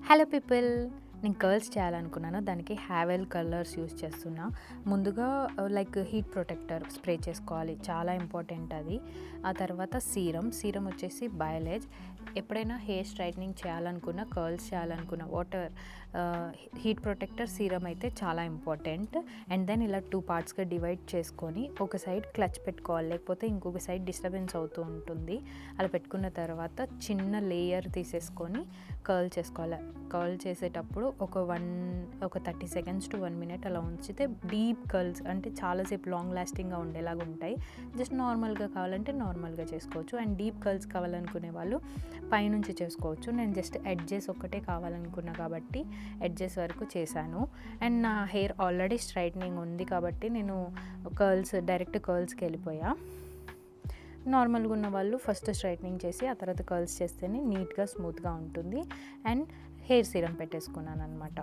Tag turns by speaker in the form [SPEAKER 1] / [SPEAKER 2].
[SPEAKER 1] Hello people, నేను curls చేయాలనుకున్నాను. దానికి హ్యావెల్ కలర్స్ యూస్ చేస్తున్నా. ముందుగా లైక్ హీట్ ప్రొటెక్టర్ స్ప్రే చేసుకోవాలి, చాలా ఇంపార్టెంట్ అది. ఆ తర్వాత సీరం వచ్చేసి బయోలేజ్. ఎప్పుడైనా హెయిర్ స్ట్రైట్నింగ్ చేయాలనుకున్న, కర్ల్స్ చేయాలనుకున్న వాటర్ హీట్ ప్రొటెక్టర్, సీరం అయితే చాలా ఇంపార్టెంట్. అండ్ దెన్ ఇలా 2 పార్ట్స్గా డివైడ్ చేసుకొని ఒక సైడ్ క్లచ్ పెట్టుకోవాలి, లేకపోతే ఇంకొక సైడ్ డిస్టర్బెన్స్ అవుతూ ఉంటుంది. అలా పెట్టుకున్న తర్వాత చిన్న లేయర్ తీసేసుకొని కర్ల్ చేసుకోవాలి. కర్ల్ చేసేటప్పుడు ఒక 30 సెకండ్స్ టు 1 మినిట్ అలా ఉంచితే డీప్ కర్ల్స్, అంటే చాలాసేపు లాంగ్ లాస్టింగ్గా ఉండేలాగా ఉంటాయి. జస్ట్ నార్మల్గా కావాలంటే నార్మల్గా చేసుకోవచ్చు, అండ్ డీప్ కర్ల్స్ కావాలనుకునే వాళ్ళు పైనుంచి చేసుకోవచ్చు. నేను జస్ట్ ఎడ్జెస్ ఒక్కటే కావాలనుకున్నా కాబట్టి ఎడ్జెస్ వరకు చేశాను. అండ్ నా హెయిర్ ఆల్రెడీ స్ట్రైట్నింగ్ ఉంది కాబట్టి నేను డైరెక్ట్ కర్ల్స్కి వెళ్ళిపోయా. నార్మల్గా ఉన్న వాళ్ళు ఫస్ట్ స్ట్రైట్నింగ్ చేసి ఆ తర్వాత కర్ల్స్ చేస్తేనే నీట్గా స్మూత్గా ఉంటుంది. అండ్ హెయిర్ సీరం పెట్టేసుకున్నాను అనమాట.